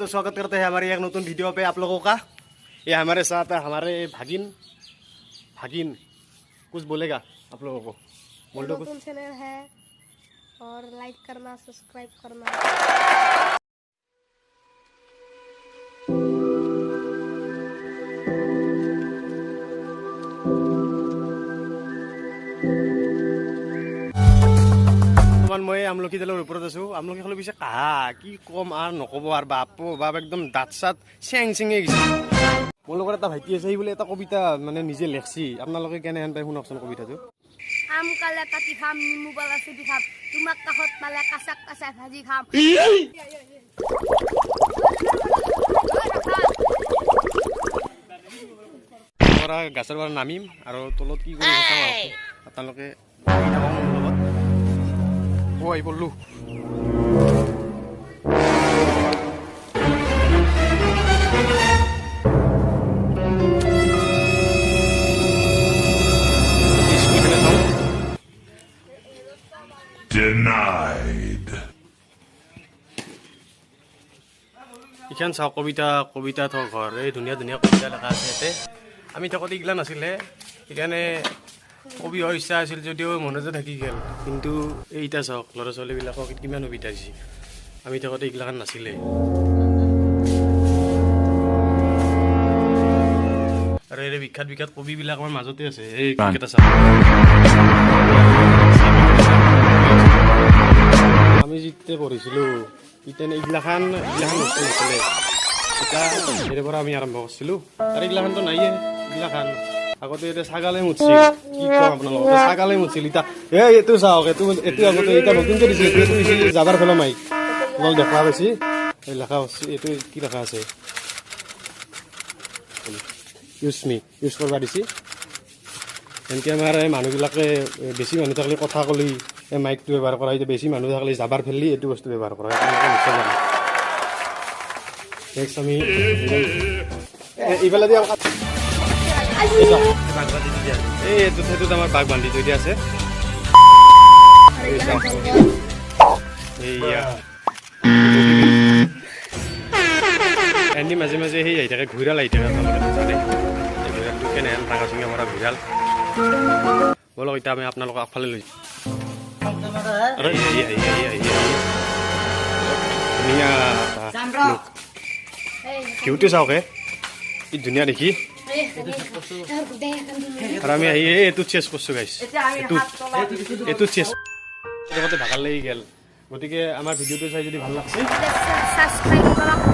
तो स्वागत करते हैं हमारे एक नतून वीडियो पे आप लोगों का। ये हमारे साथ है हमारे भागिन भागिन कुछ बोलेगा आप लोगों को, बोल दो कुछ। नतून चैनल है और लाइक करना, सब्सक्राइब करना। मैं আমলখি তেলৰ ওপৰত আছো। আমলখি খালে পিছে কাহা কি কম আৰু নকব আৰু বাপ বাপ একদম দাঁত চাত চেং চেঙে গৈছে। মোৰ লগত এটা ভাইটি আছে, সি বোলে এটা কবিতা মানে নিজে লেখছি। আপোনালোকে কেনেহেন পাই শুনকচোন কবিতাটো। আম কালে কাটি খাম, নিমু বালা চুটি খাম, তোমাক কাষত পালে কাঁচাক কাঁচা ভাজি খাম। গাছৰ পৰা নামিম আৰু তলত কি কৰি আপোনালোকে মোৰ লগত ঐ বললো। Denied. এইখান চাওক কবিতা কবিতা থক ঘৰ, এই ধুনীয়া ধুনীয়া কবিতা লেখা আছে ইয়াতে। আমি থাকোঁতে এইগিলা নাছিলে, সেইকাৰণে কবি হোৱাৰ ইচ্ছা আছিল যদিও মনতে থাকি গ'ল। কিন্তু এইটা চাওক ল'ৰা ছোৱালীবিলাকক কিমান সুবিধা দিছে, আমি থাকোঁতে এইগিলাখান নাছিলে। আৰু এই বিখ্যাত বিখ্যাত কবিবিলাক আমাৰ মাজতে আছে। এই কেইটা চাওক, আমি যেতিয়া পঢ়িছিলোঁ তেতিয়া এইগিলাখান বস্তু নাছিলে। এতিয়া ইয়াৰ পৰা আমি আৰম্ভ কৰিছিলোঁ আৰু এইগিলাখানতো নাইয়ে। এইগিলাখান আগতে এতিয়া ছাগালে মুতছিল, কি কম আপোনালোকক, ছাগালে মুতছিল। এতিয়া এইটো চাওক, এইটো আগতে এতিয়া নতুনকৈ দিছে, এইটো দিছিল যাবাৰ ফেলৰ মাইক আপোনালোক দেখা পাইছে। এই লেখা আছে, এইটো কি লেখা আছে, ইউজ মি ইউজ কৰিব দিছে। এনেকৈ আমাৰ এই মানুহবিলাকে বেছি মানুহ থাকিলে কথা ক'লি এই মাইকটো ব্যৱহাৰ কৰা, এতিয়া বেছি মানুহ থাকিলে যাবাৰ ফেলি এইটো বস্তু ব্যৱহাৰ কৰা। নিশ্চয় জানে। নেক্সট আমি এইফালে দি এইটোত আমাৰ বাঘ বান্ধি থৈ দিয়া আছে। এনে মাজে মাজে সেই আহি থাকে, ঘূৰাল আহি থাকে। আপোনালোকে জানে ঘূৰালটো কেনেহেন ডাঙৰ চিঙা মৰা ঘূৰাল। বলক এতিয়া আমি আপোনালোকক আগফালে লৈ ধুনীয়া ঘিউটো চাওক, কি ধুনীয়া দেখি। আৰু আমি আহি এইটোত চেষ্ট কৰিছোঁ গাইছ, এইটোত চেষ্ট লগতে ভাগাৰ লাগি গ'ল। গতিকে আমাৰ ভিডিঅ'টো চাই যদি ভাল লাগছে সাবস্ক্ৰাইব কৰক।